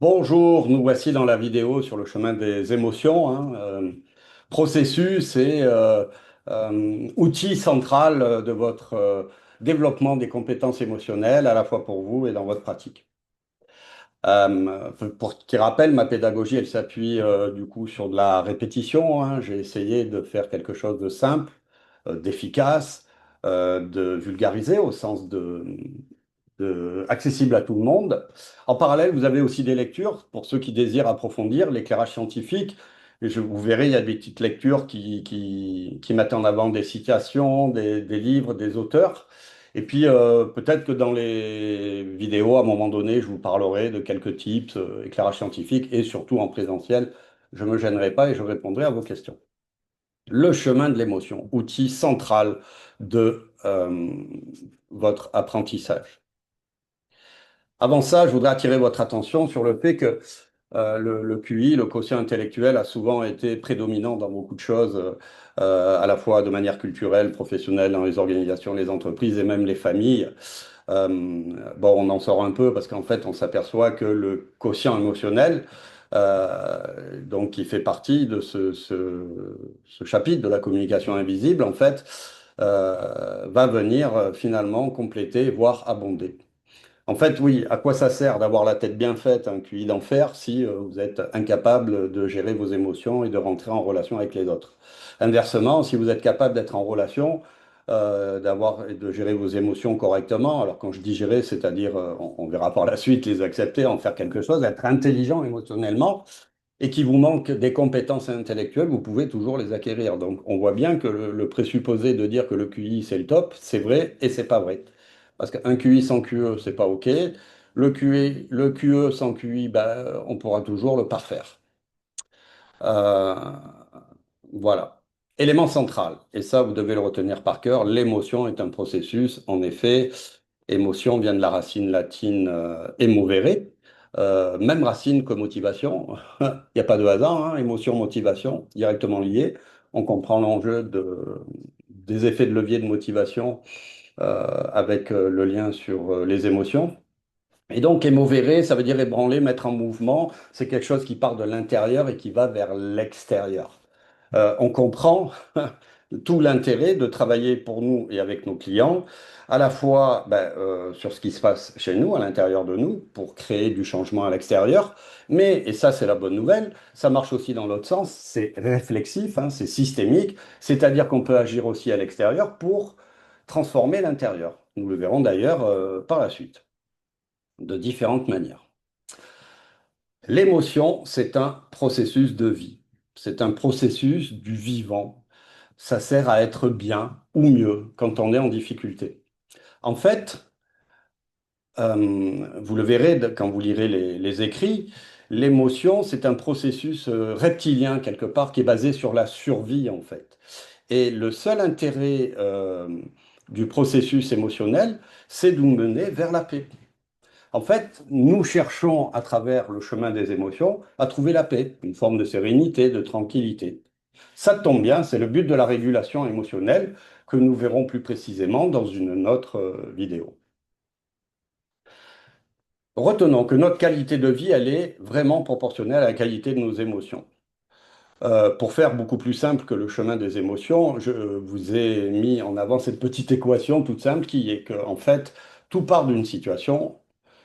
Bonjour, nous voici dans la vidéo sur le chemin des émotions, processus et outil central de votre développement des compétences émotionnelles, à la fois pour vous et dans votre pratique. Pour qui rappelle, ma pédagogie, elle s'appuie du coup sur de la répétition, hein. J'ai essayé de faire quelque chose de simple, d'efficace, de vulgarisé au sens accessible à tout le monde. En parallèle, vous avez aussi des lectures pour ceux qui désirent approfondir l'éclairage scientifique. Et vous verrez, il y a des petites lectures qui mettent en avant des citations, des livres, des auteurs. Et puis, peut-être que dans les vidéos, à un moment donné, je vous parlerai de quelques tips, éclairage scientifique, et surtout en présentiel, je ne me gênerai pas et je répondrai à vos questions. Le chemin de l'émotion, outil central de votre apprentissage. Avant ça, je voudrais attirer votre attention sur le fait que le QI, le quotient intellectuel, a souvent été prédominant dans beaucoup de choses, à la fois de manière culturelle, professionnelle, dans les organisations, les entreprises et même les familles. Euh, bon, on en sort un peu parce qu'en fait, on s'aperçoit que le quotient émotionnel, donc qui fait partie de ce chapitre de la communication invisible, en fait, va venir finalement compléter, voire abonder. En fait, oui, à quoi ça sert d'avoir la tête bien faite, un QI d'enfer, si vous êtes incapable de gérer vos émotions et de rentrer en relation avec les autres? Inversement, si vous êtes capable d'être en relation, d'avoir et de gérer vos émotions correctement, alors quand je dis gérer, c'est-à-dire, on verra par la suite, les accepter, en faire quelque chose, être intelligent émotionnellement, et qu'il vous manque des compétences intellectuelles, vous pouvez toujours les acquérir. Donc, on voit bien que le présupposé de dire que le QI, c'est le top, c'est vrai et c'est pas vrai. Parce qu'un QI sans QE, c'est pas OK. Le QE sans QI, ben, on pourra toujours le parfaire. Euh, voilà. Élément central, et ça, vous devez le retenir par cœur, l'émotion est un processus. En effet, émotion vient de la racine latine emovere, même racine que motivation. Il n'y a pas de hasard, hein, émotion, motivation, directement liées. On comprend l'enjeu des effets de levier de motivation avec le lien sur les émotions. Et donc, émovérer, ça veut dire ébranler, mettre en mouvement. C'est quelque chose qui part de l'intérieur et qui va vers l'extérieur. On comprend tout l'intérêt de travailler pour nous et avec nos clients, à la fois sur ce qui se passe chez nous, à l'intérieur de nous, pour créer du changement à l'extérieur. Mais, et ça c'est la bonne nouvelle, ça marche aussi dans l'autre sens, c'est réflexif, hein, c'est systémique, c'est-à-dire qu'on peut agir aussi à l'extérieur pour transformer l'intérieur. Nous le verrons d'ailleurs par la suite, de différentes manières. L'émotion, c'est un processus de vie. C'est un processus du vivant. Ça sert à être bien ou mieux quand on est en difficulté. En fait, vous le verrez quand vous lirez les écrits, l'émotion, c'est un processus reptilien quelque part qui est basé sur la survie en fait. Et le seul intérêt du processus émotionnel, c'est de nous mener vers la paix. En fait, nous cherchons à travers le chemin des émotions à trouver la paix, une forme de sérénité, de tranquillité. Ça tombe bien, c'est le but de la régulation émotionnelle que nous verrons plus précisément dans une autre vidéo. Retenons que notre qualité de vie, elle est vraiment proportionnelle à la qualité de nos émotions. Pour faire beaucoup plus simple que le chemin des émotions, je vous ai mis en avant cette petite équation toute simple qui est que, en fait, tout part d'une situation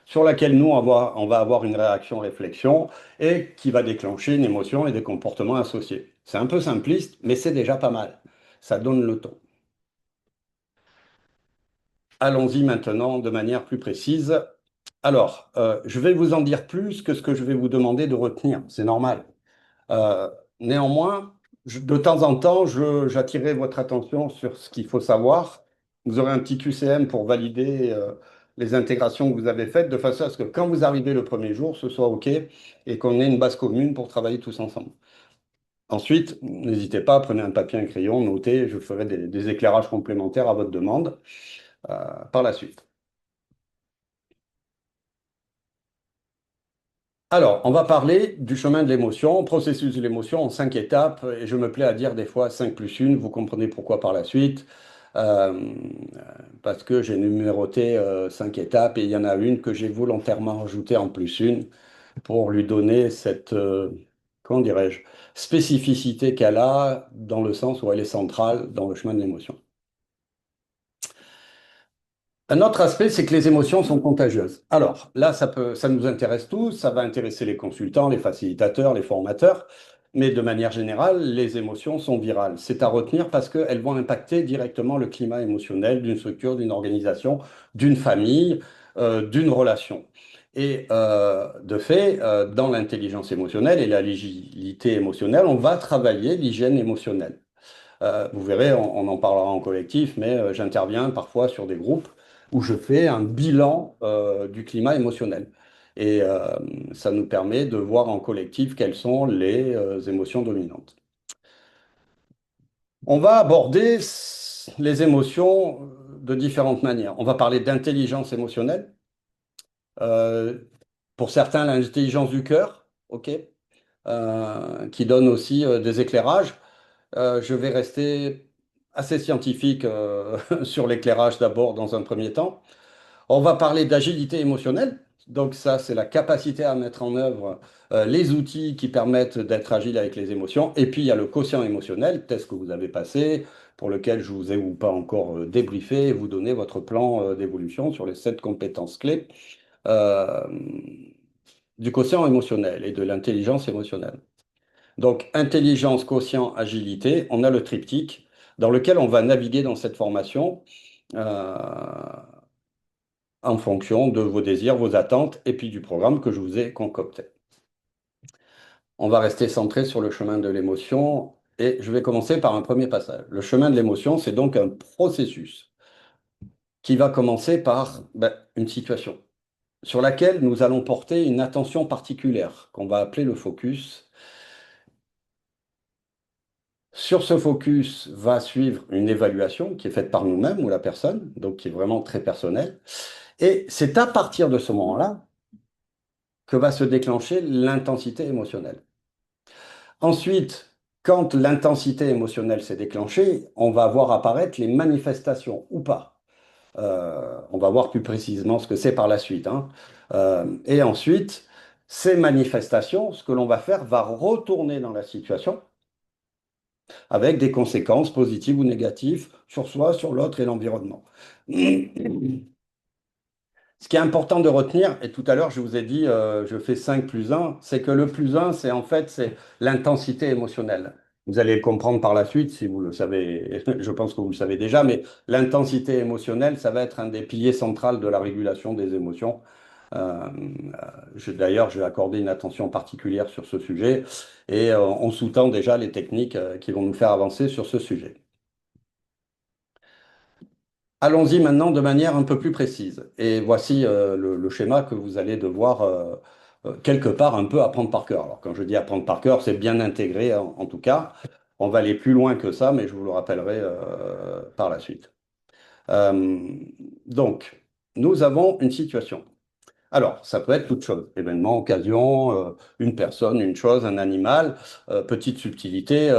sur laquelle nous, on va avoir une réaction réflexion et qui va déclencher une émotion et des comportements associés. C'est un peu simpliste, mais c'est déjà pas mal. Ça donne le ton. Allons-y maintenant de manière plus précise. Alors, je vais vous en dire plus que ce que je vais vous demander de retenir. C'est normal. Euh, Néanmoins, de temps en temps, j'attirerai votre attention sur ce qu'il faut savoir. Vous aurez un petit QCM pour valider les intégrations que vous avez faites, de façon à ce que quand vous arrivez le premier jour, ce soit OK et qu'on ait une base commune pour travailler tous ensemble. Ensuite, n'hésitez pas, prenez un papier, un crayon, notez, je ferai des éclairages complémentaires à votre demande par la suite. Alors, on va parler du chemin de l'émotion, processus de l'émotion en 5 étapes, et je me plais à dire des fois 5 plus 1, vous comprenez pourquoi par la suite, euh, parce que j'ai numéroté 5 étapes, et il y en a une que j'ai volontairement rajoutée en plus 1, pour lui donner cette, comment dirais-je, spécificité qu'elle a dans le sens où elle est centrale dans le chemin de l'émotion. Un autre aspect, c'est que les émotions sont contagieuses. Alors là, ça nous intéresse tous, ça va intéresser les consultants, les facilitateurs, les formateurs, mais de manière générale, les émotions sont virales. C'est à retenir parce qu'elles vont impacter directement le climat émotionnel d'une structure, d'une organisation, d'une famille, d'une relation. Et de fait, dans l'intelligence émotionnelle et la l'agilité émotionnelle, on va travailler l'hygiène émotionnelle. Vous verrez, on en parlera en collectif, mais j'interviens parfois sur des groupes où je fais un bilan du climat émotionnel. Et ça nous permet de voir en collectif quelles sont les émotions dominantes. On va aborder les émotions de différentes manières. On va parler d'intelligence émotionnelle. Euh, pour certains, l'intelligence du cœur, ok, qui donne aussi des éclairages. Je vais rester assez scientifique sur l'éclairage d'abord dans un premier temps. On va parler d'agilité émotionnelle. Donc ça, c'est la capacité à mettre en œuvre les outils qui permettent d'être agile avec les émotions. Et puis, il y a le quotient émotionnel, test que vous avez passé, pour lequel je vous ai ou pas encore débriefé et vous donner votre plan d'évolution sur les 7 compétences clés euh, du quotient émotionnel et de l'intelligence émotionnelle. Donc, intelligence, quotient, agilité, on a le triptyque dans lequel on va naviguer dans cette formation euh, en fonction de vos désirs, vos attentes et puis du programme que je vous ai concocté. On va rester centré sur le chemin de l'émotion et je vais commencer par un premier passage. Le chemin de l'émotion, c'est donc un processus qui va commencer par une situation sur laquelle nous allons porter une attention particulière qu'on va appeler le focus. Sur ce focus va suivre une évaluation qui est faite par nous-mêmes ou la personne, donc qui est vraiment très personnelle. Et c'est à partir de ce moment-là que va se déclencher l'intensité émotionnelle. Ensuite, quand l'intensité émotionnelle s'est déclenchée, on va voir apparaître les manifestations ou pas. On va voir plus précisément ce que c'est par la suite, hein. Et ensuite, ces manifestations, ce que l'on va faire va retourner dans la situation avec des conséquences positives ou négatives sur soi, sur l'autre et l'environnement. Ce qui est important de retenir, et tout à l'heure je vous ai dit je fais 5 plus 1, c'est que le plus 1, c'est en fait c'est l'intensité émotionnelle. Vous allez le comprendre par la suite si vous le savez, je pense que vous le savez déjà, mais l'intensité émotionnelle, ça va être un des piliers centraux de la régulation des émotions. Euh, D'ailleurs, je vais accorder une attention particulière sur ce sujet et on sous-tend déjà les techniques qui vont nous faire avancer sur ce sujet. Allons-y maintenant de manière un peu plus précise. Et voici le schéma que vous allez devoir quelque part un peu apprendre par cœur. Alors quand je dis apprendre par cœur, c'est bien intégré en tout cas. On va aller plus loin que ça, mais je vous le rappellerai par la suite. Euh, donc, nous avons une situation. Alors, ça peut être toute chose, événement, occasion, une personne, une chose, un animal, petite subtilité,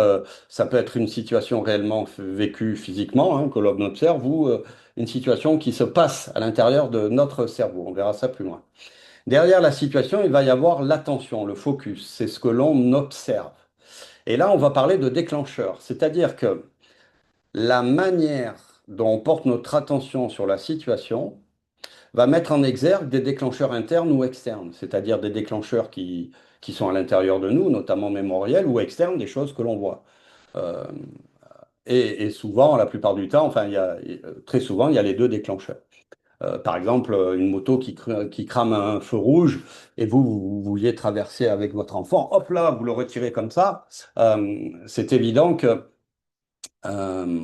ça peut être une situation réellement vécue physiquement, hein, que l'on observe, ou une situation qui se passe à l'intérieur de notre cerveau. On verra ça plus loin. Derrière la situation, il va y avoir l'attention, le focus, c'est ce que l'on observe. Et là, on va parler de déclencheur, c'est-à-dire que la manière dont on porte notre attention sur la situation, va mettre en exergue des déclencheurs internes ou externes, c'est-à-dire des déclencheurs qui sont à l'intérieur de nous, notamment mémoriels, ou externes, des choses que l'on voit. Euh, et souvent, la plupart du temps, enfin, très souvent, il y a les deux déclencheurs. Par exemple, une moto qui crame un feu rouge et vous vouliez traverser avec votre enfant, hop là, vous le retirez comme ça. C'est évident que euh,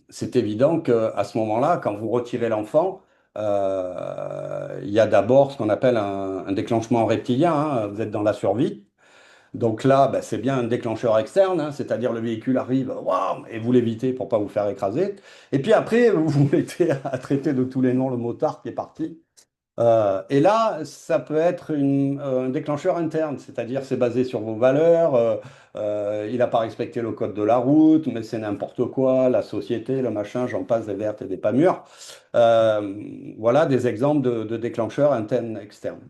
c'est évident qu'à ce moment-là, quand vous retirez l'enfant, il y a d'abord ce qu'on appelle un déclenchement reptilien, hein, vous êtes dans la survie. Donc là, ben, c'est bien un déclencheur externe, hein, c'est-à-dire le véhicule arrive, waouh, et vous l'évitez pour pas vous faire écraser. Et puis après, vous vous mettez à traiter de tous les noms le motard qui est parti. Et là, ça peut être un déclencheur interne, c'est-à-dire c'est basé sur vos valeurs, il n'a pas respecté le code de la route, mais c'est n'importe quoi, la société, le machin, j'en passe des vertes et des pas mûres. Voilà des exemples de déclencheurs internes, externes.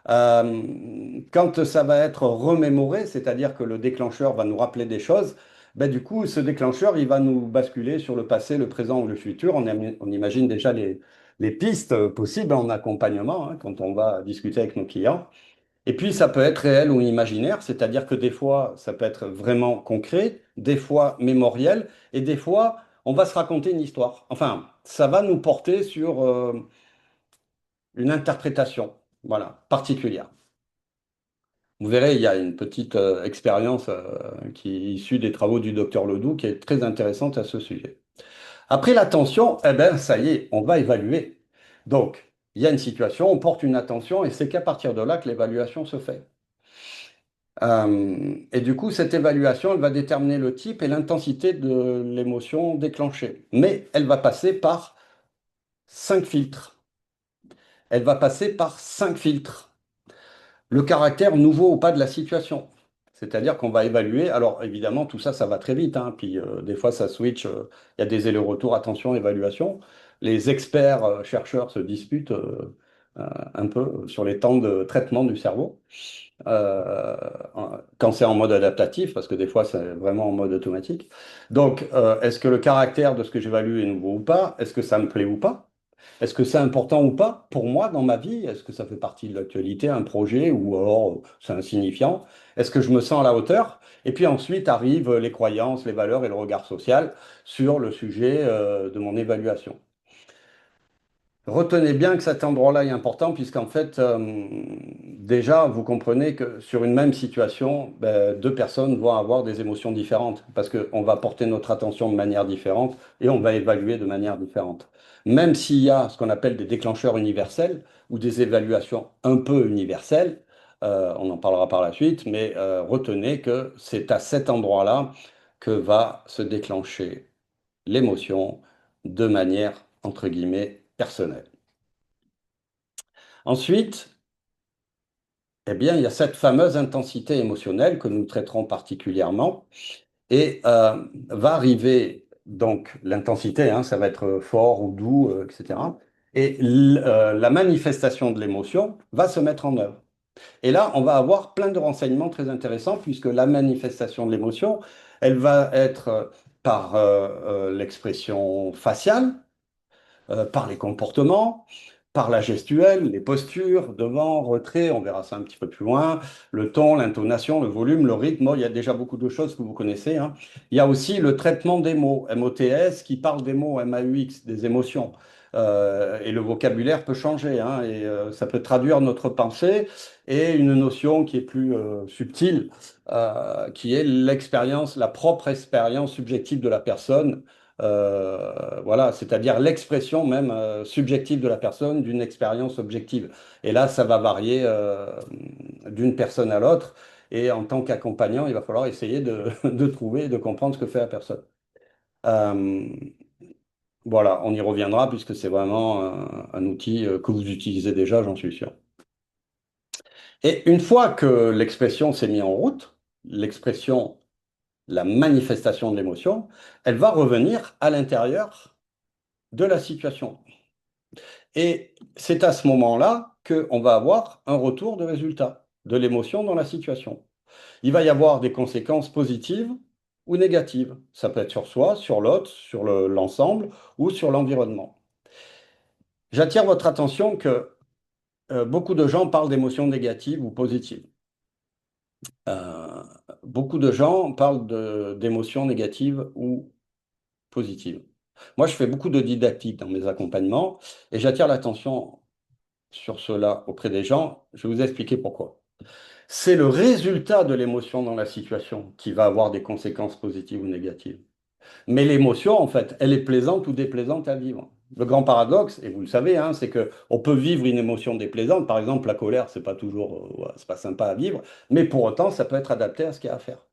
Quand ça va être remémoré, c'est-à-dire que le déclencheur va nous rappeler des choses, ben, du coup, ce déclencheur, il va nous basculer sur le passé, le présent ou le futur. On imagine déjà les pistes possibles en accompagnement, hein, quand on va discuter avec nos clients. Et puis, ça peut être réel ou imaginaire, c'est-à-dire que des fois, ça peut être vraiment concret, des fois mémoriel, et des fois, on va se raconter une histoire. Enfin, ça va nous porter sur une interprétation, voilà, particulière. Vous verrez, il y a une petite expérience qui est issue des travaux du docteur Ledoux qui est très intéressante à ce sujet. Après l'attention, eh ben, ça y est, on va évaluer. Donc, il y a une situation, on porte une attention et c'est qu'à partir de là que l'évaluation se fait. Et du coup, cette évaluation, elle va déterminer le type et l'intensité de l'émotion déclenchée. Mais elle va passer par 5 filtres. Elle va passer par 5 filtres. Le caractère nouveau ou pas de la situation. C'est-à-dire qu'on va évaluer. Alors, évidemment, tout ça, ça va très vite, hein. Puis, des fois, ça switch. Il y a des allers-retours, attention, évaluation. Les experts, chercheurs se disputent un peu sur les temps de traitement du cerveau. euh, Quand c'est en mode adaptatif, parce que des fois c'est vraiment en mode automatique. Donc, est-ce que le caractère de ce que j'évalue est nouveau ou pas? Est-ce que ça me plaît ou pas? Est-ce que c'est important ou pas pour moi dans ma vie? Est-ce que ça fait partie de l'actualité, un projet, ou alors c'est insignifiant? Est-ce que je me sens à la hauteur? Et puis ensuite arrivent les croyances, les valeurs et le regard social sur le sujet de mon évaluation. Retenez bien que cet endroit-là est important puisqu'en fait, déjà, vous comprenez que sur une même situation, ben, deux personnes vont avoir des émotions différentes parce qu'on va porter notre attention de manière différente et on va évaluer de manière différente. Même s'il y a ce qu'on appelle des déclencheurs universels ou des évaluations un peu universelles, on en parlera par la suite, mais retenez que c'est à cet endroit-là que va se déclencher l'émotion de manière, entre guillemets, personnelle. Ensuite, eh bien, il y a cette fameuse intensité émotionnelle que nous traiterons particulièrement et va arriver, donc l'intensité, hein, ça va être fort ou doux, etc. Et la manifestation de l'émotion va se mettre en œuvre. Et là, on va avoir plein de renseignements très intéressants puisque la manifestation de l'émotion, elle va être par l'expression faciale, par les comportements, par la gestuelle, les postures, devant, retrait, on verra ça un petit peu plus loin, le ton, l'intonation, le volume, le rythme. Bon, il y a déjà beaucoup de choses que vous connaissez, hein. Il y a aussi le traitement des mots, MOTS, qui parle des mots, MAUX, des émotions. Et le vocabulaire peut changer, hein, et ça peut traduire notre pensée et une notion qui est plus subtile, qui est l'expérience, la propre expérience subjective de la personne, voilà, c'est-à-dire l'expression même subjective de la personne d'une expérience objective. Et là, ça va varier d'une personne à l'autre. Et en tant qu'accompagnant, il va falloir essayer de trouver, de comprendre ce que fait la personne. Euh, voilà, on y reviendra puisque c'est vraiment un outil que vous utilisez déjà, j'en suis sûr. Et une fois que l'expression s'est mise en route, l'expression, la manifestation de l'émotion, elle va revenir à l'intérieur de la situation. Et c'est à ce moment-là qu'on va avoir un retour de résultat de l'émotion dans la situation. Il va y avoir des conséquences positives ou négatives. Ça peut être sur soi, sur l'autre, sur l'ensemble ou sur l'environnement. J'attire votre attention que beaucoup de gens parlent d'émotions négatives ou positives. Euh, Beaucoup de gens parlent d'émotions négatives ou positives. Moi, je fais beaucoup de didactique dans mes accompagnements et j'attire l'attention sur cela auprès des gens. Je vais vous expliquer pourquoi. C'est le résultat de l'émotion dans la situation qui va avoir des conséquences positives ou négatives. Mais l'émotion, en fait, elle est plaisante ou déplaisante à vivre. Le grand paradoxe, et vous le savez, hein, c'est que on peut vivre une émotion déplaisante. Par exemple, la colère, c'est pas toujours, ouais, c'est pas sympa à vivre, mais pour autant, ça peut être adapté à ce qu'il y a à faire.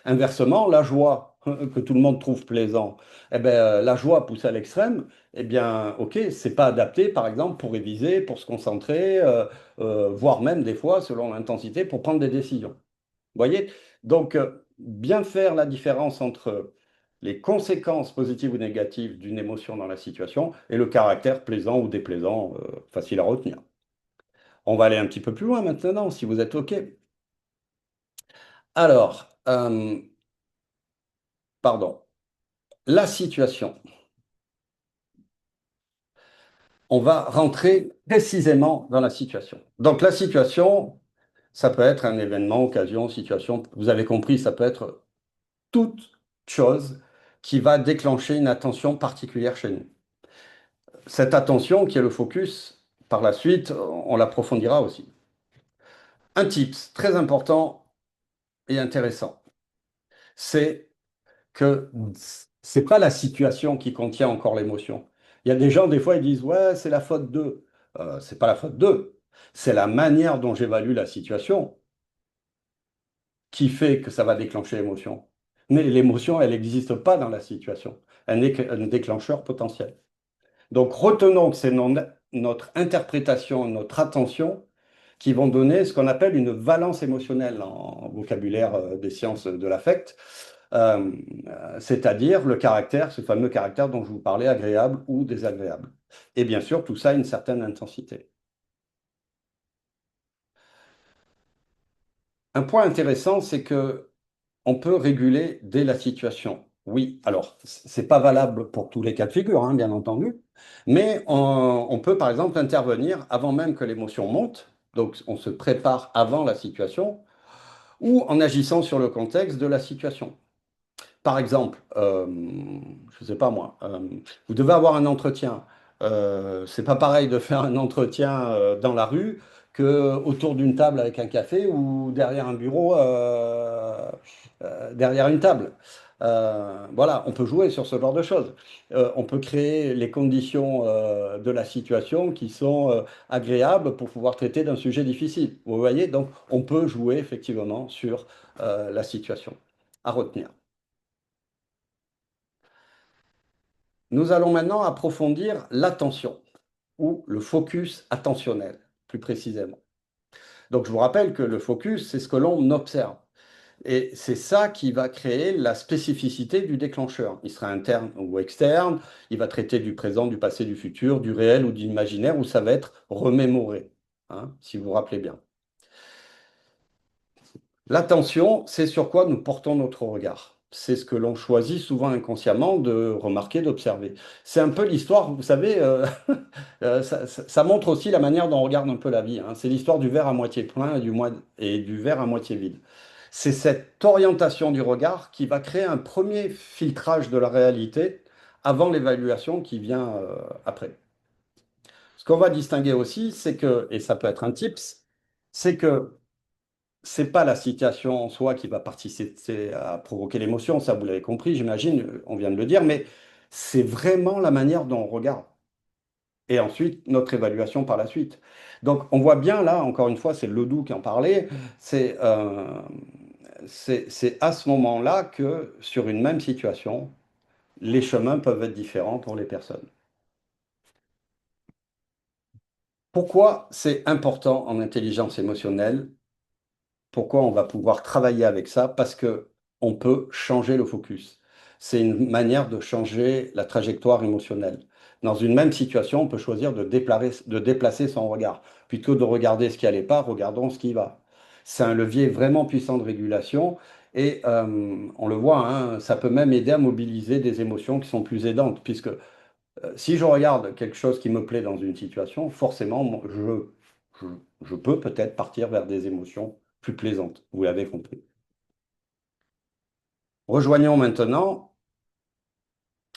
Inversement, la joie que tout le monde trouve plaisant, eh ben, la joie poussée à l'extrême, eh bien, ok, c'est pas adapté, par exemple, pour réviser, pour se concentrer, voire même des fois, selon l'intensité, pour prendre des décisions. Vous voyez? Donc, bien faire la différence entre les conséquences positives ou négatives d'une émotion dans la situation et le caractère plaisant ou déplaisant, facile à retenir. On va aller un petit peu plus loin maintenant, si vous êtes OK. Alors, pardon, la situation. On va rentrer précisément dans la situation. Donc, la situation, ça peut être un événement, occasion, situation. Vous avez compris, ça peut être toute chose qui va déclencher une attention particulière chez nous. Cette attention, qui est le focus, par la suite, on l'approfondira aussi. Un tips très important et intéressant, c'est que c'est pas la situation qui contient encore l'émotion. Il y a des gens, des fois, ils disent, ouais, c'est la faute d'eux. C'est pas la faute d'eux. C'est la manière dont j'évalue la situation qui fait que ça va déclencher l'émotion. Mais l'émotion, elle n'existe pas dans la situation. Elle n'est qu'un déclencheur potentiel. Donc retenons que c'est notre interprétation, notre attention qui vont donner ce qu'on appelle une valence émotionnelle en vocabulaire des sciences de l'affect, euh, c'est-à-dire le caractère, ce fameux caractère dont je vous parlais, agréable ou désagréable. Et bien sûr, tout ça a une certaine intensité. Un point intéressant, c'est que on peut réguler dès la situation. Oui, alors, c'est pas valable pour tous les cas de figure, hein, bien entendu, mais on peut par exemple intervenir avant même que l'émotion monte, donc on se prépare avant la situation, ou en agissant sur le contexte de la situation. Par exemple, je ne sais pas moi, vous devez avoir un entretien. C'est pas pareil de faire un entretien dans la rue que autour d'une table avec un café ou derrière un bureau, derrière une table. Voilà, on peut jouer sur ce genre de choses. On peut créer les conditions de la situation qui sont agréables pour pouvoir traiter d'un sujet difficile. Vous voyez, donc on peut jouer effectivement sur la situation. À retenir. Nous allons maintenant approfondir l'attention ou le focus attentionnel, plus précisément. Donc, je vous rappelle que le focus, c'est ce que l'on observe. Et c'est ça qui va créer la spécificité du déclencheur. Il sera interne ou externe, il va traiter du présent, du passé, du futur, du réel ou de l'imaginaire, où ça va être remémoré, hein, si vous vous rappelez bien. L'attention, c'est sur quoi nous portons notre regard. C'est ce que l'on choisit souvent inconsciemment de remarquer, d'observer. C'est un peu l'histoire, vous savez, ça montre aussi la manière dont on regarde un peu la vie, hein. C'est l'histoire du verre à moitié plein et du verre à moitié vide. C'est cette orientation du regard qui va créer un premier filtrage de la réalité avant l'évaluation qui vient après. Ce qu'on va distinguer aussi, c'est que, et ça peut être un tips, c'est que c'est pas la situation en soi qui va participer à provoquer l'émotion, ça vous l'avez compris, j'imagine, on vient de le dire, mais c'est vraiment la manière dont on regarde. Et ensuite, notre évaluation par la suite. Donc, on voit bien là, encore une fois, c'est Ledoux qui en parlait, c'est c'est à ce moment-là que sur une même situation, les chemins peuvent être différents pour les personnes. Pourquoi c'est important en intelligence émotionnelle? Pourquoi on va pouvoir travailler avec ça? Parce que on peut changer le focus. C'est une manière de changer la trajectoire émotionnelle. Dans une même situation, on peut choisir de déplacer son regard. Plutôt que de regarder ce qui n'allait pas, regardons ce qui va. C'est un levier vraiment puissant de régulation et on le voit, hein, ça peut même aider à mobiliser des émotions qui sont plus aidantes, puisque si je regarde quelque chose qui me plaît dans une situation, forcément, je, je peux peut-être partir vers des émotions plus plaisantes. Vous l'avez compris. Rejoignons maintenant.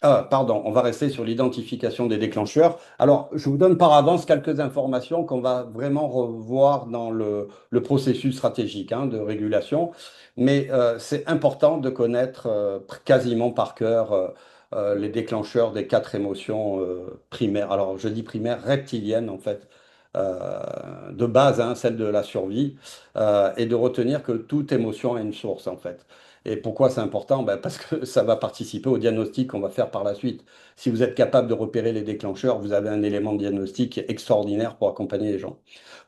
Ah, pardon, on va rester sur l'identification des déclencheurs. Alors, je vous donne par avance quelques informations qu'on va vraiment revoir dans le processus stratégique, hein, de régulation. Mais c'est important de connaître quasiment par cœur les déclencheurs des quatre émotions primaires. Alors, je dis primaires, reptiliennes en fait, de base, hein, celle de la survie, et de retenir que toute émotion a une source en fait. Et pourquoi c'est important? Ben, parce que ça va participer au diagnostic qu'on va faire par la suite. Si vous êtes capable de repérer les déclencheurs, vous avez un élément de diagnostic extraordinaire pour accompagner les gens.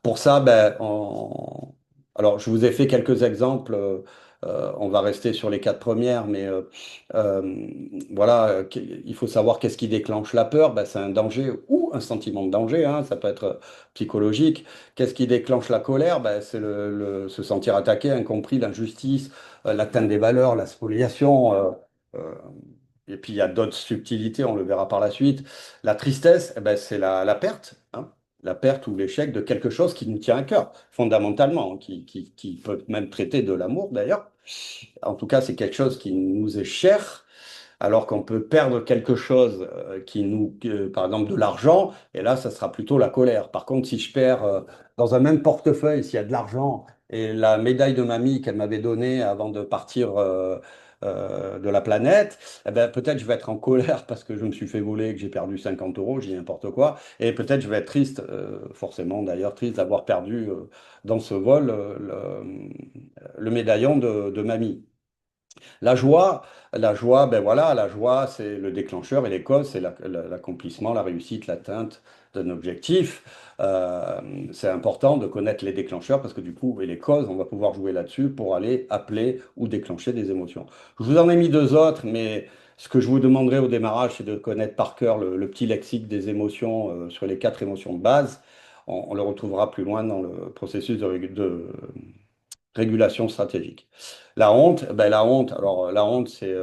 Pour ça, ben, alors je vous ai fait quelques exemples on va rester sur les quatre premières, mais euh, voilà, il faut savoir qu'est-ce qui déclenche la peur. Ben, c'est un danger ou un sentiment de danger, hein, ça peut être psychologique. Qu'est-ce qui déclenche la colère? Ben, c'est se sentir attaqué, incompris, l'injustice, l'atteinte des valeurs, la spoliation. Euh, et puis il y a d'autres subtilités, on le verra par la suite. La tristesse, eh ben, c'est la perte, hein. La perte ou l'échec de quelque chose qui nous tient à cœur, fondamentalement, hein, qui peut même traiter de l'amour d'ailleurs. En tout cas, c'est quelque chose qui nous est cher, alors qu'on peut perdre quelque chose par exemple, de l'argent, et là, ça sera plutôt la colère. Par contre, si je perds dans un même portefeuille, s'il y a de l'argent et la médaille de mamie qu'elle m'avait donnée avant de partir de la planète, eh ben, peut-être je vais être en colère parce que je me suis fait voler, que j'ai perdu 50 euros, j'ai n'importe quoi, et peut-être je vais être triste, forcément d'ailleurs triste d'avoir perdu dans ce vol le médaillon de mamie. La joie, ben voilà, la joie, c'est le déclencheur et les causes, c'est l'accomplissement, la réussite, l'atteinte d'un objectif. Euh, c'est important de connaître les déclencheurs parce que du coup, et les causes, on va pouvoir jouer là-dessus pour aller appeler ou déclencher des émotions. Je vous en ai mis deux autres, mais ce que je vous demanderai au démarrage, c'est de connaître par cœur le petit lexique des émotions sur les quatre émotions de base. On le retrouvera plus loin dans le processus de régulation stratégique. La honte, ben la honte, alors la honte, c'est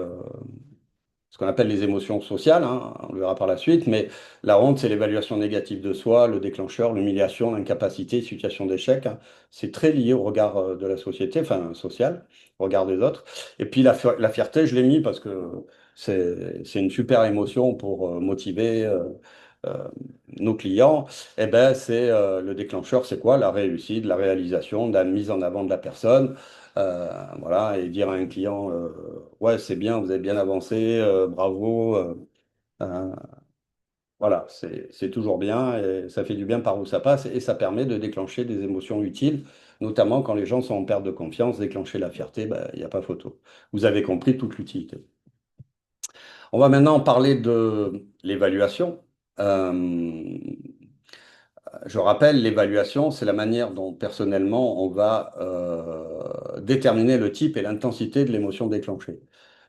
ce qu'on appelle les émotions sociales, hein, on le verra par la suite, mais la honte, c'est l'évaluation négative de soi, le déclencheur, l'humiliation, l'incapacité, situation d'échec, hein. C'est très lié au regard de la société, enfin social, au regard des autres. Et puis la fierté, je l'ai mis parce que c'est une super émotion pour motiver euh, nos clients. Et ben, c'est le déclencheur, c'est quoi? La réussite, la réalisation, la mise en avant de la personne. Voilà, et dire à un client, ouais, c'est bien, vous avez bien avancé, bravo. Euh, voilà, c'est toujours bien et ça fait du bien par où ça passe et ça permet de déclencher des émotions utiles, notamment quand les gens sont en perte de confiance, déclencher la fierté, ben, il n'y a pas photo. Vous avez compris toute l'utilité. On va maintenant parler de l'évaluation. Euh, Je rappelle, l'évaluation, c'est la manière dont personnellement on va déterminer le type et l'intensité de l'émotion déclenchée.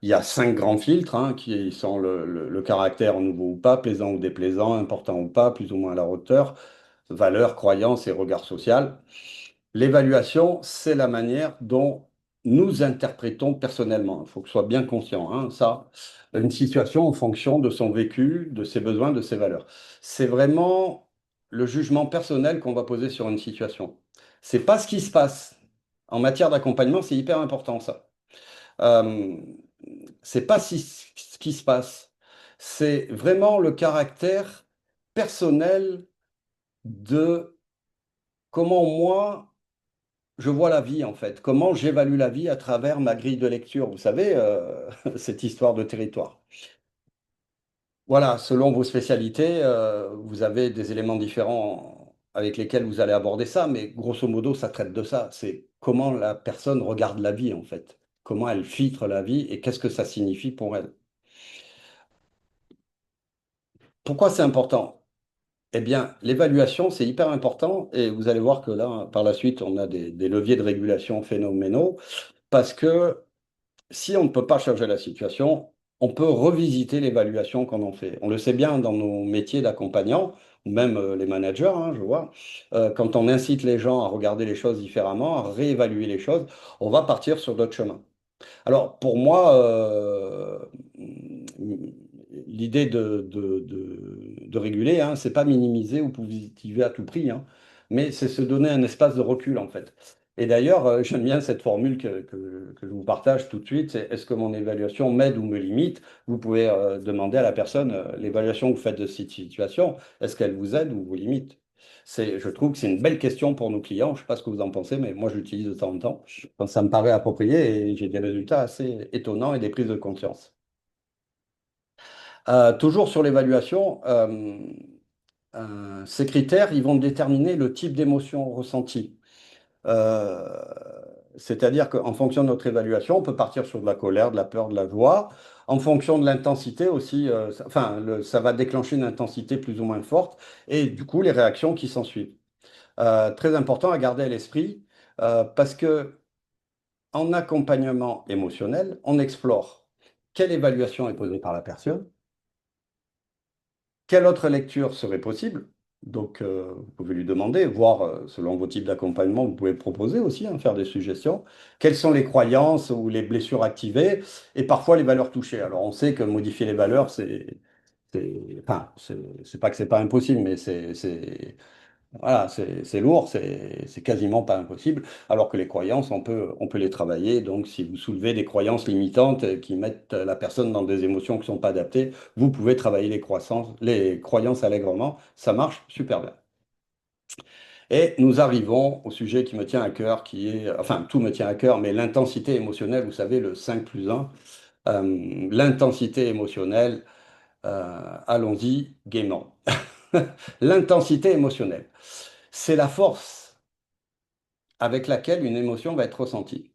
Il y a cinq grands filtres hein, qui sont le caractère nouveau ou pas, plaisant ou déplaisant, important ou pas, plus ou moins à la hauteur, valeur, croyance et regard social. L'évaluation, c'est la manière dont nous interprétons personnellement. Il faut que ce soit bien conscient, hein, ça, une situation en fonction de son vécu, de ses besoins, de ses valeurs. C'est vraiment le jugement personnel qu'on va poser sur une situation. C'est pas ce qui se passe. En matière d'accompagnement, c'est hyper important, ça. Euh, c'est pas ce qui se passe. C'est vraiment le caractère personnel de comment moi je vois la vie en fait, comment j'évalue la vie à travers ma grille de lecture. Vous savez, cette histoire de territoire. Voilà, selon vos spécialités, vous avez des éléments différents avec lesquels vous allez aborder ça, mais grosso modo, ça traite de ça. C'est comment la personne regarde la vie en fait, comment elle filtre la vie et qu'est-ce que ça signifie pour elle. Pourquoi c'est important? Eh bien, l'évaluation, c'est hyper important et vous allez voir que là, par la suite, on a des leviers de régulation phénoménaux parce que si on ne peut pas changer la situation, on peut revisiter l'évaluation qu'on en fait. On le sait bien dans nos métiers d'accompagnant, ou même les managers, hein, je vois, quand on incite les gens à regarder les choses différemment, à réévaluer les choses, on va partir sur d'autres chemins. Alors, pour moi, l'idée de réguler, hein, c'est pas minimiser ou positiver à tout prix, hein, mais c'est se donner un espace de recul, en fait. Et d'ailleurs, j'aime bien cette formule que je vous partage tout de suite, c'est est-ce que mon évaluation m'aide ou me limite? Vous pouvez demander à la personne, l'évaluation que vous faites de cette situation, est-ce qu'elle vous aide ou vous limite? Je trouve que c'est une belle question pour nos clients. Je ne sais pas ce que vous en pensez, mais moi, je l'utilise de temps en temps. Donc, ça me paraît approprié et j'ai des résultats assez étonnants et des prises de conscience. Toujours sur l'évaluation, ces critères, ils vont déterminer le type d'émotion ressentie. Euh, C'est-à-dire qu'en fonction de notre évaluation, on peut partir sur de la colère, de la peur, de la joie. En fonction de l'intensité aussi, ça va déclencher une intensité plus ou moins forte et du coup les réactions qui s'ensuivent. Très important à garder à l'esprit parce que en accompagnement émotionnel, on explore quelle évaluation est posée par la personne, quelle autre lecture serait possible. Donc, vous pouvez lui demander, voir selon vos types d'accompagnement, vous pouvez proposer aussi, hein, faire des suggestions. Quelles sont les croyances ou les blessures activées et parfois les valeurs touchées. Alors, on sait que modifier les valeurs, enfin, c'est pas que c'est pas impossible, mais voilà, c'est lourd, c'est quasiment pas impossible, alors que les croyances, on peut les travailler. Donc, si vous soulevez des croyances limitantes qui mettent la personne dans des émotions qui ne sont pas adaptées, vous pouvez travailler les croyances allègrement. Ça marche super bien. Et nous arrivons au sujet qui me tient à cœur, qui est, enfin, tout me tient à cœur, mais l'intensité émotionnelle, vous savez, le 5+1, l'intensité émotionnelle, allons-y gaiement. L'intensité émotionnelle, c'est la force avec laquelle une émotion va être ressentie.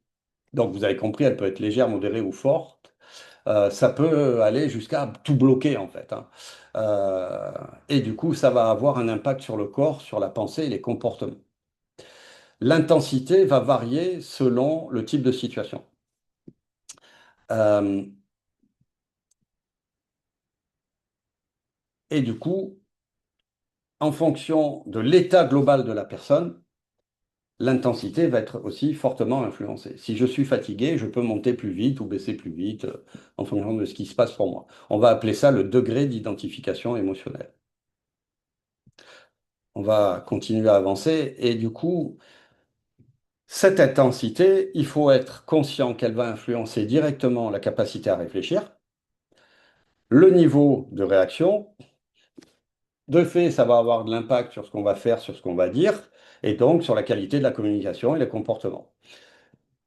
Donc, vous avez compris, elle peut être légère, modérée ou forte. Ça peut aller jusqu'à tout bloquer, en fait, hein. Euh, et du coup, ça va avoir un impact sur le corps, sur la pensée et les comportements. L'intensité va varier selon le type de situation. Euh, et du coup, en fonction de l'état global de la personne, l'intensité va être aussi fortement influencée. Si je suis fatigué, je peux monter plus vite ou baisser plus vite en fonction de ce qui se passe pour moi. On va appeler ça le degré d'identification émotionnelle. On va continuer à avancer et du coup, cette intensité, il faut être conscient qu'elle va influencer directement la capacité à réfléchir, le niveau de réaction. De fait, ça va avoir de l'impact sur ce qu'on va faire, sur ce qu'on va dire, et donc sur la qualité de la communication et les comportements.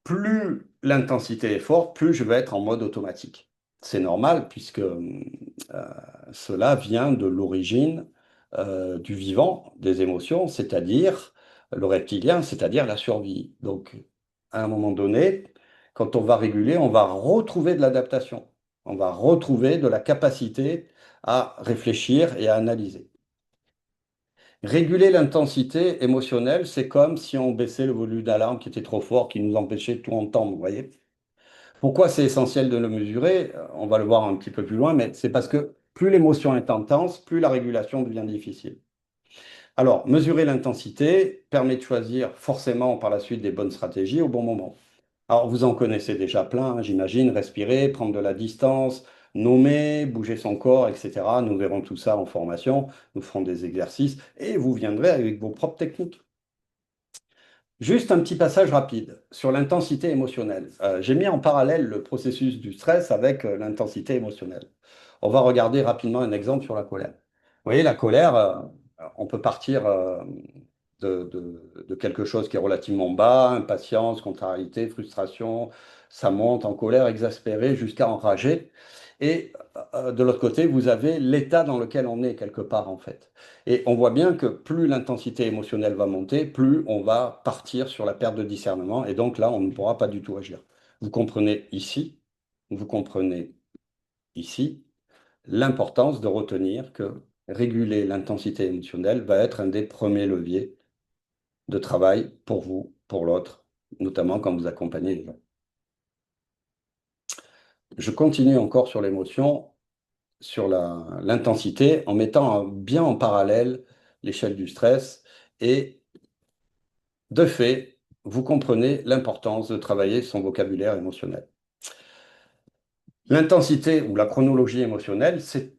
Plus l'intensité est forte, plus je vais être en mode automatique. C'est normal puisque cela vient de l'origine du vivant, des émotions, c'est-à-dire le reptilien, c'est-à-dire la survie. Donc, à un moment donné, quand on va réguler, on va retrouver de l'adaptation. On va retrouver de la capacité à réfléchir et à analyser. Réguler l'intensité émotionnelle, c'est comme si on baissait le volume d'alarme qui était trop fort, qui nous empêchait de tout entendre, vous voyez? Pourquoi c'est essentiel de le mesurer? On va le voir un petit peu plus loin, mais c'est parce que plus l'émotion est intense, plus la régulation devient difficile. Alors, mesurer l'intensité permet de choisir forcément par la suite des bonnes stratégies au bon moment. Alors, vous en connaissez déjà plein, hein, j'imagine, respirer, prendre de la distance, nommer, bouger son corps, etc. Nous verrons tout ça en formation, nous ferons des exercices et vous viendrez avec vos propres techniques. Juste un petit passage rapide sur l'intensité émotionnelle. J'ai mis en parallèle le processus du stress avec l'intensité émotionnelle. On va regarder rapidement un exemple sur la colère. Vous voyez, la colère, on peut partir de quelque chose qui est relativement bas, impatience, contrariété, frustration, ça monte en colère, exaspéré, jusqu'à enragé. Et de l'autre côté, vous avez l'état dans lequel on est quelque part, en fait. Et on voit bien que plus l'intensité émotionnelle va monter, plus on va partir sur la perte de discernement. Et donc là, on ne pourra pas du tout agir. Vous comprenez ici, vous comprenez ici, l'importance de retenir que réguler l'intensité émotionnelle va être un des premiers leviers de travail pour vous, pour l'autre, notamment quand vous accompagnez les gens. Je continue encore sur l'émotion, sur l'intensité, en mettant bien en parallèle l'échelle du stress. Et de fait, vous comprenez l'importance de travailler son vocabulaire émotionnel. L'intensité ou la chronologie émotionnelle, c'est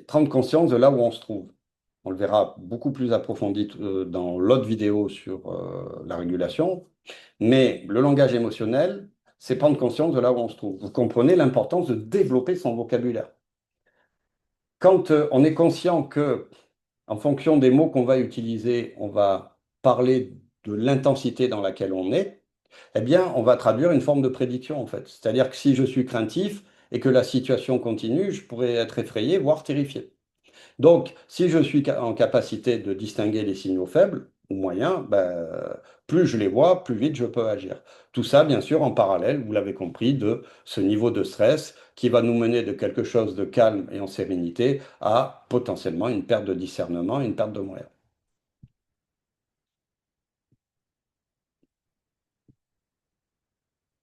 prendre conscience de là où on se trouve. On le verra beaucoup plus approfondi dans l'autre vidéo sur la régulation. Mais le langage émotionnel, c'est prendre conscience de là où on se trouve. Vous comprenez l'importance de développer son vocabulaire. Quand on est conscient que, en fonction des mots qu'on va utiliser, on va parler de l'intensité dans laquelle on est, eh bien, on va traduire une forme de prédiction, en fait. C'est-à-dire que si je suis craintif et que la situation continue, je pourrais être effrayé, voire terrifié. Donc, si je suis en capacité de distinguer les signaux faibles ou moyens, ben, plus je les vois, plus vite je peux agir. Tout ça, bien sûr, en parallèle, vous l'avez compris, de ce niveau de stress qui va nous mener de quelque chose de calme et en sérénité à potentiellement une perte de discernement, une perte de moyens.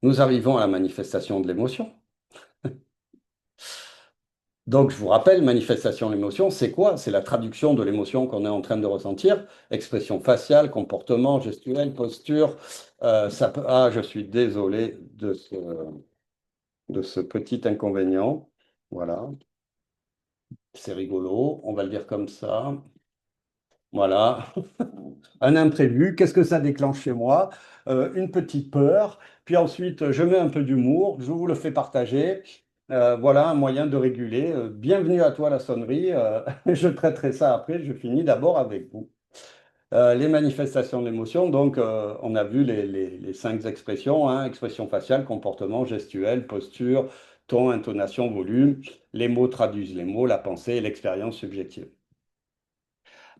Nous arrivons à la manifestation de l'émotion. Donc, je vous rappelle, manifestation de l'émotion, c'est quoi? C'est la traduction de l'émotion qu'on est en train de ressentir. Expression faciale, comportement, gestuelle, posture. Ah, je suis désolé de ce petit inconvénient. Voilà, c'est rigolo, on va le dire comme ça. Voilà, un imprévu. Qu'est-ce que ça déclenche chez moi? Une petite peur. Puis ensuite, je mets un peu d'humour. Je vous le fais partager. Voilà un moyen de réguler. Bienvenue à toi la sonnerie. Je traiterai ça après. Je finis d'abord avec vous. Les manifestations d'émotion. Donc, on a vu les cinq expressions, hein, expression faciale, comportement, gestuelle, posture, ton, intonation, volume. Les mots traduisent les mots, la pensée et l'expérience subjective.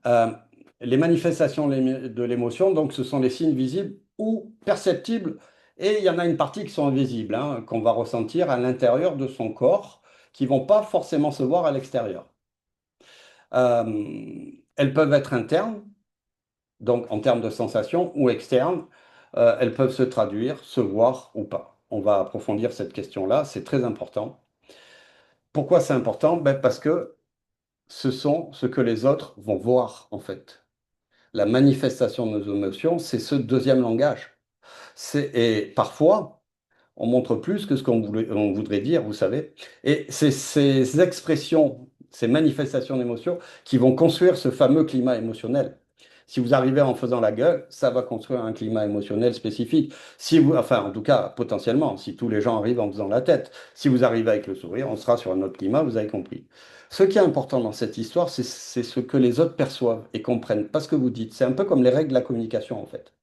Euh, les manifestations de l'émotion, donc, ce sont les signes visibles ou perceptibles, et il y en a une partie qui sont invisibles, hein, qu'on va ressentir à l'intérieur de son corps, qui vont pas forcément se voir à l'extérieur. Elles peuvent être internes, donc en termes de sensations, ou externes. Elles peuvent se traduire, se voir ou pas. On va approfondir cette question-là, c'est très important. Pourquoi c'est important? Ben, parce que ce sont ce que les autres vont voir, en fait. La manifestation de nos émotions, c'est ce deuxième langage. Et parfois, on montre plus que ce on voudrait dire, vous savez. Et c'est ces expressions, ces manifestations d'émotions qui vont construire ce fameux climat émotionnel. Si vous arrivez en faisant la gueule, ça va construire un climat émotionnel spécifique. Si vous, enfin, en tout cas, potentiellement, si tous les gens arrivent en faisant la tête. Si vous arrivez avec le sourire, on sera sur un autre climat, vous avez compris. Ce qui est important dans cette histoire, c'est ce que les autres perçoivent et comprennent, pas ce que vous dites. C'est un peu comme les règles de la communication, en fait.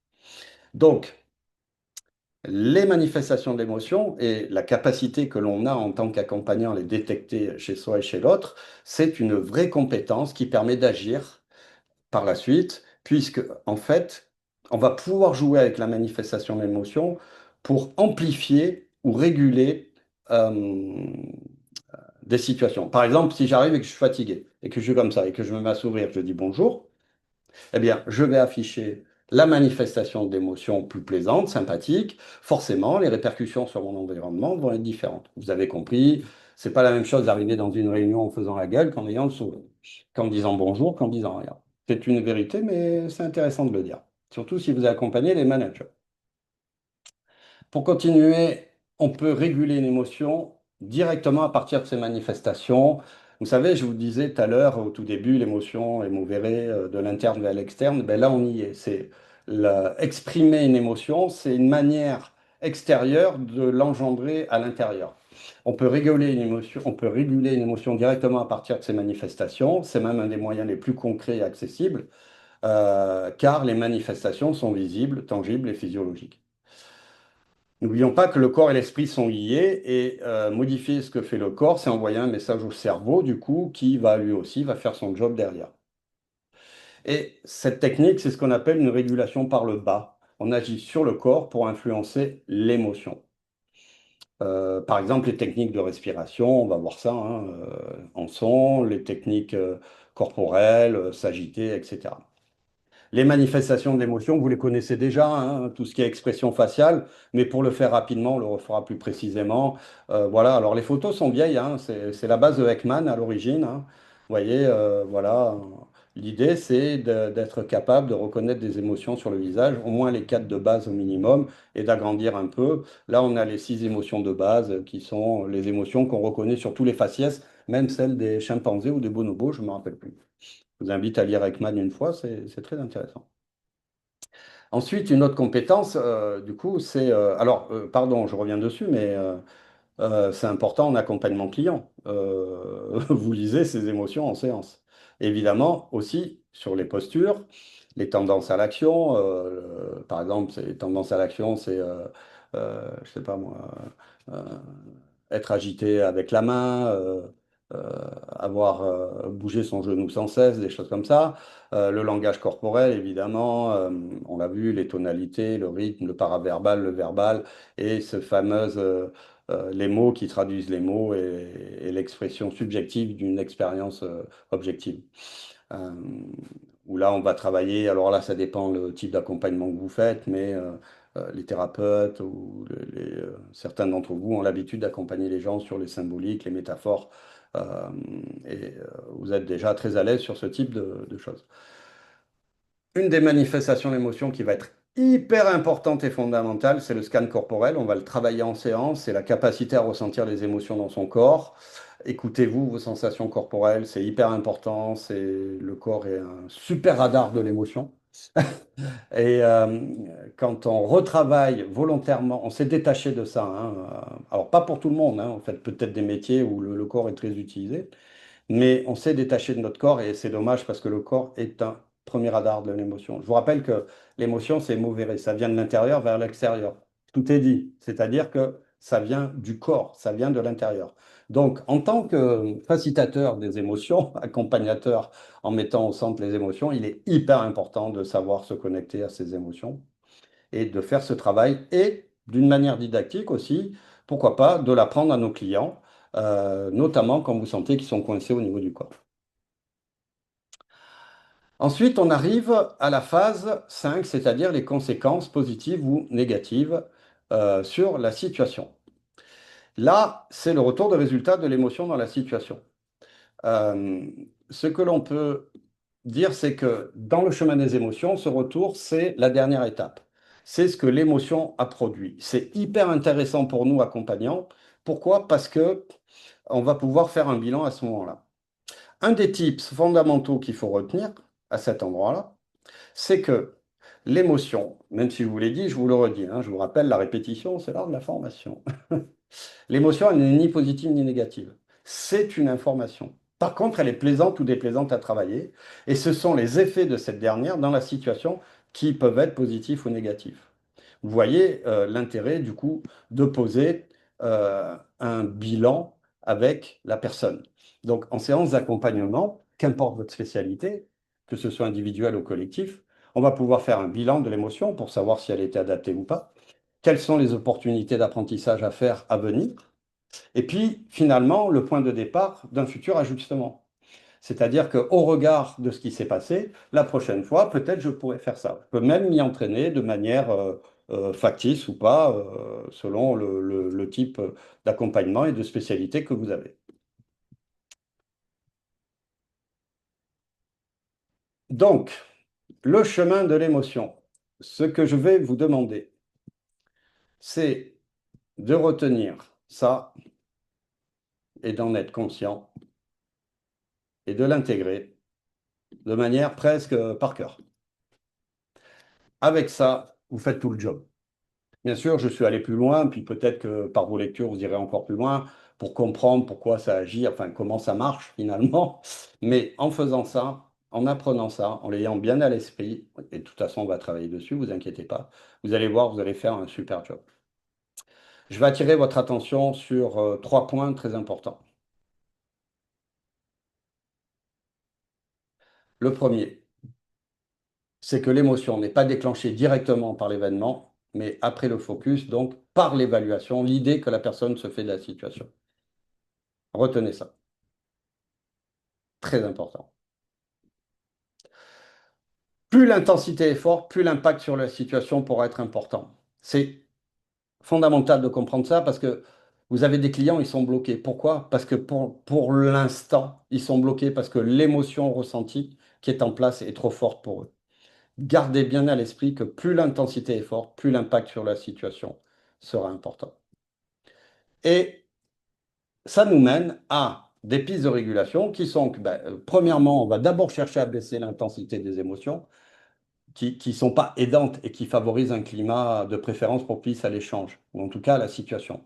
Donc, les manifestations de l'émotion et la capacité que l'on a en tant qu'accompagnant à les détecter chez soi et chez l'autre, c'est une vraie compétence qui permet d'agir par la suite, puisque en fait, on va pouvoir jouer avec la manifestation de l'émotion pour amplifier ou réguler euh, des situations. Par exemple, si j'arrive et que je suis fatigué et que je suis comme ça et que je me mets à sourire, je dis bonjour, eh bien, je vais afficher la manifestation d'émotions plus plaisantes, sympathiques. Forcément, les répercussions sur mon environnement vont être différentes. Vous avez compris, c'est pas la même chose d'arriver dans une réunion en faisant la gueule qu'en ayant le sourire, qu'en disant bonjour, qu'en disant rien. C'est une vérité, mais c'est intéressant de le dire. Surtout si vous accompagnez les managers. Pour continuer, on peut réguler une émotion directement à partir de ces manifestations. Vous savez, je vous disais tout à l'heure, au tout début, l'émotion, et vous verrez, de l'interne vers l'externe. Ben là, on y est. Exprimer une émotion, c'est une manière extérieure de l'engendrer à l'intérieur. On peut réguler une émotion directement à partir de ces manifestations. C'est même un des moyens les plus concrets et accessibles, car les manifestations sont visibles, tangibles et physiologiques. N'oublions pas que le corps et l'esprit sont liés et modifier ce que fait le corps, c'est envoyer un message au cerveau, du coup, qui va lui aussi va faire son job derrière. Et cette technique, c'est ce qu'on appelle une régulation par le bas. On agit sur le corps pour influencer l'émotion. Par exemple, les techniques de respiration, on va voir ça, hein, en son, les techniques corporelles, s'agiter, etc. Les manifestations de l'émotion, vous les connaissez déjà, hein, tout ce qui est expression faciale, mais pour le faire rapidement, on le refera plus précisément. Voilà, alors les photos sont vieilles, hein, c'est la base de Ekman à l'origine, hein. Vous voyez, voilà, l'idée c'est d'être capable de reconnaître des émotions sur le visage, au moins les quatre de base au minimum, et d'agrandir un peu. Là, on a les six émotions de base qui sont les émotions qu'on reconnaît sur tous les faciès, même celles des chimpanzés ou des bonobos, je ne me rappelle plus. Je vous invite à lire Ekman une fois, c'est très intéressant. Ensuite, une autre compétence, du coup, c'est... pardon, je reviens dessus, mais c'est important en accompagnement client. Vous lisez ces émotions en séance. Évidemment, aussi sur les postures, les tendances à l'action. Par exemple, les tendances à l'action, c'est, je sais pas moi, euh, être agité avec la main, avoir bougé son genou sans cesse, des choses comme ça. Le langage corporel, évidemment, on l'a vu, les tonalités, le rythme, le paraverbal, le verbal, et les mots qui traduisent les mots et l'expression subjective d'une expérience objective. Euh, où là, on va travailler. Alors là, ça dépend le type d'accompagnement que vous faites, mais les thérapeutes ou certains d'entre vous ont l'habitude d'accompagner les gens sur les symboliques, les métaphores, euh, et vous êtes déjà très à l'aise sur ce type de choses. Une des manifestations d'émotion qui va être hyper importante et fondamentale, c'est le scan corporel. On va le travailler en séance, c'est la capacité à ressentir les émotions dans son corps. Écoutez-vous, vos sensations corporelles, c'est hyper important. Le corps est un super radar de l'émotion. Et quand on retravaille volontairement, on s'est détaché de ça, hein. Alors, pas pour tout le monde, hein. On fait peut-être des métiers où le corps est très utilisé. Mais on s'est détaché de notre corps et c'est dommage parce que le corps est un premier radar de l'émotion. Je vous rappelle que l'émotion, c'est mauvais, ça vient de l'intérieur vers l'extérieur. Tout est dit, c'est-à-dire que ça vient du corps, ça vient de l'intérieur. Donc, en tant que facilitateur des émotions, accompagnateur en mettant au centre les émotions, il est hyper important de savoir se connecter à ces émotions et de faire ce travail et d'une manière didactique aussi, pourquoi pas, de l'apprendre à nos clients, notamment quand vous sentez qu'ils sont coincés au niveau du corps. Ensuite, on arrive à la phase 5, c'est-à-dire les conséquences positives ou négatives sur la situation. Là, c'est le retour de résultat de l'émotion dans la situation. Euh, Ce que l'on peut dire, c'est que dans le chemin des émotions, ce retour, c'est la dernière étape. C'est ce que l'émotion a produit. C'est hyper intéressant pour nous, accompagnants. Pourquoi? Parce que on va pouvoir faire un bilan à ce moment-là. Un des tips fondamentaux qu'il faut retenir à cet endroit-là, c'est que l'émotion, même si je vous l'ai dit, je vous le redis, hein, je vous rappelle, la répétition, c'est l'art de la formation. L'émotion, elle n'est ni positive ni négative. C'est une information. Par contre, elle est plaisante ou déplaisante à travailler, et ce sont les effets de cette dernière dans la situation qui peuvent être positifs ou négatifs. Vous voyez l'intérêt, du coup, de poser un bilan avec la personne. Donc, en séance d'accompagnement, qu'importe votre spécialité, que ce soit individuel ou collectif, on va pouvoir faire un bilan de l'émotion pour savoir si elle était adaptée ou pas. Quelles sont les opportunités d'apprentissage à faire à venir? Et puis, finalement, le point de départ d'un futur ajustement. C'est-à-dire qu'au regard de ce qui s'est passé, la prochaine fois, peut-être je pourrais faire ça. Je peux même m'y entraîner de manière factice ou pas, selon le type d'accompagnement et de spécialité que vous avez. Donc, le chemin de l'émotion. Ce que je vais vous demander, c'est de retenir ça et d'en être conscient et de l'intégrer de manière presque par cœur. Avec ça, vous faites tout le job. Bien sûr, je suis allé plus loin, puis peut-être que par vos lectures, vous irez encore plus loin pour comprendre pourquoi ça agit, enfin comment ça marche finalement. Mais en faisant ça, en apprenant ça, en l'ayant bien à l'esprit, et de toute façon, on va travailler dessus, vous inquiétez pas, vous allez voir, vous allez faire un super job. Je vais attirer votre attention sur trois points très importants. Le premier, c'est que l'émotion n'est pas déclenchée directement par l'événement, mais après le focus, donc par l'évaluation, l'idée que la personne se fait de la situation. Retenez ça, très important. Plus l'intensité est forte, plus l'impact sur la situation pourra être important. C'est fondamental de comprendre ça parce que vous avez des clients, ils sont bloqués. Pourquoi? Parce que pour l'instant, ils sont bloqués parce que l'émotion ressentie qui est en place est trop forte pour eux. Gardez bien à l'esprit que plus l'intensité est forte, plus l'impact sur la situation sera important. Et ça nous mène à des pistes de régulation qui sont que, ben, premièrement, on va d'abord chercher à baisser l'intensité des émotions qui ne sont pas aidantes et qui favorisent un climat de préférence propice à l'échange, ou en tout cas à la situation.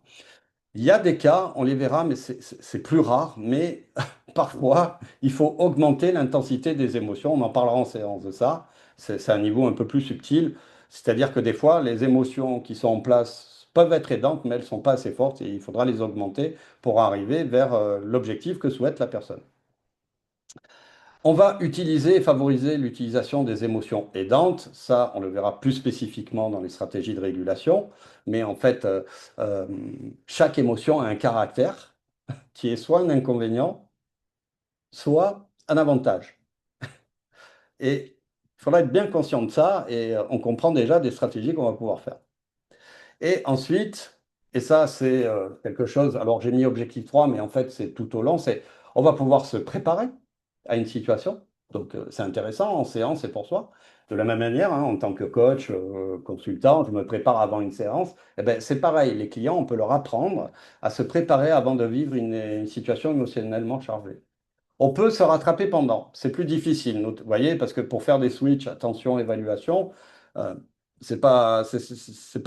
Il y a des cas, on les verra, mais c'est plus rare, mais parfois, il faut augmenter l'intensité des émotions. On en parlera en séance de ça. C'est un niveau un peu plus subtil. C'est-à-dire que des fois, les émotions qui sont en place peuvent être aidantes, mais elles ne sont pas assez fortes et il faudra les augmenter pour arriver vers l'objectif que souhaite la personne. On va utiliser et favoriser l'utilisation des émotions aidantes. Ça, on le verra plus spécifiquement dans les stratégies de régulation. Mais en fait, euh, chaque émotion a un caractère qui est soit un inconvénient, soit un avantage. Et il faudra être bien conscient de ça et on comprend déjà des stratégies qu'on va pouvoir faire. Et ensuite, et ça c'est quelque chose, alors j'ai mis objectif 3, mais en fait c'est tout au long, c'est on va pouvoir se préparer à une situation. Donc c'est intéressant en séance et pour soi. De la même manière, hein, en tant que coach, consultant, je me prépare avant une séance. Eh ben, c'est pareil, les clients, on peut leur apprendre à se préparer avant de vivre une situation émotionnellement chargée. On peut se rattraper pendant. C'est plus difficile, vous voyez, parce que pour faire des switches, attention, évaluation, euh, c'est pas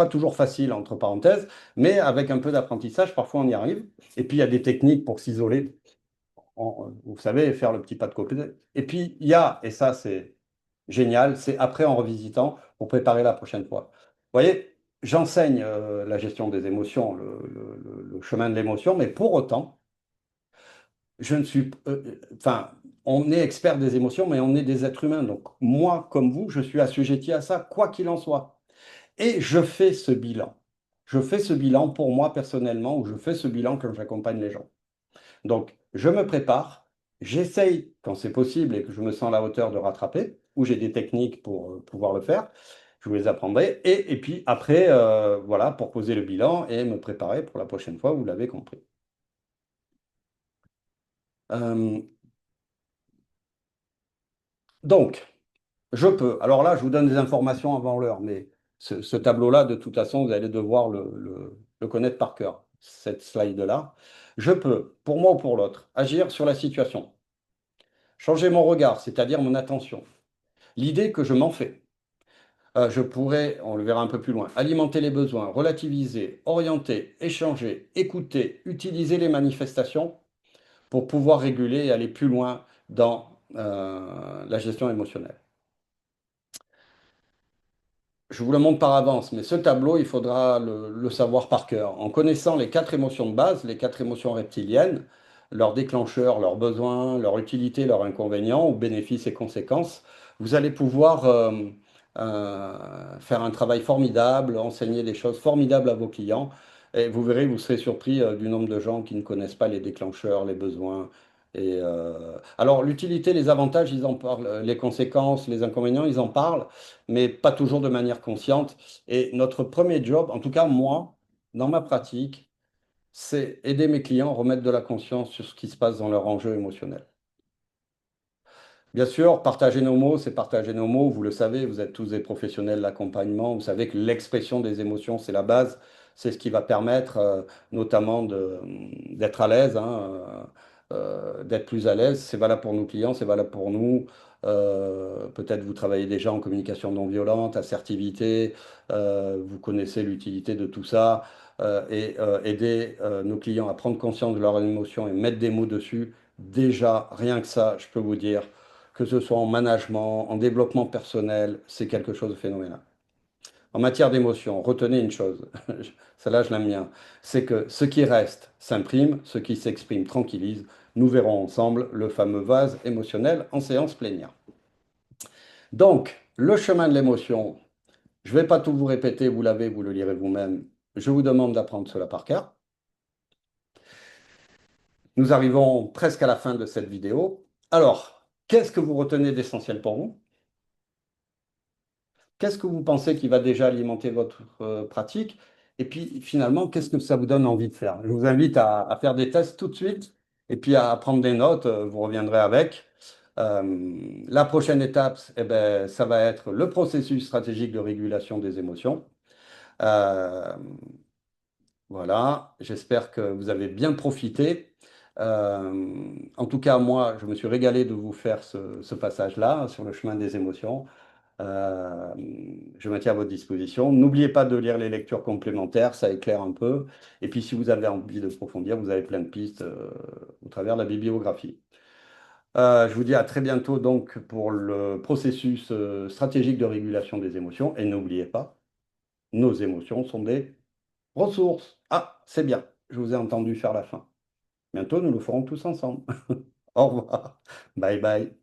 toujours facile, entre parenthèses, mais avec un peu d'apprentissage, parfois on y arrive. Et puis il y a des techniques pour s'isoler, vous savez, faire le petit pas de côté. Et puis il y a, et ça c'est génial, c'est après en revisitant pour préparer la prochaine fois. Vous voyez, j'enseigne la gestion des émotions, le chemin de l'émotion, mais pour autant, je ne suis, enfin, on est expert des émotions, mais on est des êtres humains. Donc, moi, comme vous, je suis assujetti à ça, quoi qu'il en soit. Et je fais ce bilan. Je fais ce bilan pour moi personnellement, ou je fais ce bilan quand j'accompagne les gens. Donc, je me prépare, j'essaye, quand c'est possible et que je me sens à la hauteur de rattraper, ou j'ai des techniques pour pouvoir le faire, je vous les apprendrai. Et puis après, voilà, pour poser le bilan et me préparer pour la prochaine fois, vous l'avez compris. Euh, donc, je peux. Alors là, je vous donne des informations avant l'heure, mais ce tableau-là, de toute façon, vous allez devoir le connaître par cœur, cette slide-là. Je peux, pour moi ou pour l'autre, agir sur la situation, changer mon regard, c'est-à-dire mon attention, l'idée que je m'en fais. Je pourrais, on le verra un peu plus loin, alimenter les besoins, relativiser, orienter, échanger, écouter, utiliser les manifestations pour pouvoir réguler et aller plus loin dans la gestion émotionnelle. Je vous le montre par avance, mais ce tableau, il faudra le savoir par cœur. En connaissant les quatre émotions de base, les quatre émotions reptiliennes, leurs déclencheurs, leurs besoins, leur utilité, leurs inconvénients, ou bénéfices et conséquences, vous allez pouvoir faire un travail formidable, enseigner des choses formidables à vos clients. Et vous verrez, vous serez surpris du nombre de gens qui ne connaissent pas les déclencheurs, les besoins. Alors, l'utilité, les avantages, ils en parlent, les conséquences, les inconvénients, ils en parlent, mais pas toujours de manière consciente. Et notre premier job, en tout cas moi, dans ma pratique, c'est aider mes clients à remettre de la conscience sur ce qui se passe dans leur enjeu émotionnel. Bien sûr, partager nos mots, c'est partager nos mots. Vous le savez, vous êtes tous des professionnels de l'accompagnement. Vous savez que l'expression des émotions, c'est la base. C'est ce qui va permettre notamment d'être à l'aise, hein, d'être plus à l'aise. C'est valable pour nos clients, c'est valable pour nous. Peut-être vous travaillez déjà en communication non violente, assertivité. Vous connaissez l'utilité de tout ça. Et aider nos clients à prendre conscience de leurs émotions et mettre des mots dessus. Déjà, rien que ça, je peux vous dire que ce soit en management, en développement personnel, c'est quelque chose de phénoménal. En matière d'émotion, retenez une chose, celle-là je l'aime bien, c'est que ce qui reste s'imprime, ce qui s'exprime tranquillise. Nous verrons ensemble le fameux vase émotionnel en séance plénière. Donc, le chemin de l'émotion, je ne vais pas tout vous répéter, vous l'avez, vous le lirez vous-même. Je vous demande d'apprendre cela par cœur. Nous arrivons presque à la fin de cette vidéo. Alors, qu'est-ce que vous retenez d'essentiel pour vous? Qu'est-ce que vous pensez qui va déjà alimenter votre pratique? Et puis finalement, qu'est-ce que ça vous donne envie de faire? Je vous invite à faire des tests tout de suite et puis à prendre des notes, vous reviendrez avec. La prochaine étape, eh ben, ça va être le processus stratégique de régulation des émotions. Euh, voilà, j'espère que vous avez bien profité. En tout cas, moi, je me suis régalé de vous faire ce passage-là sur le chemin des émotions. Euh, je me tiens à votre disposition. N'oubliez pas de lire les lectures complémentaires, ça éclaire un peu. Et puis, si vous avez envie de approfondir, vous avez plein de pistes au travers de la bibliographie. Je vous dis à très bientôt donc pour le processus stratégique de régulation des émotions. Et n'oubliez pas, nos émotions sont des ressources. Ah, c'est bien, je vous ai entendu faire la fin. Bientôt, nous le ferons tous ensemble. Au revoir. Bye bye.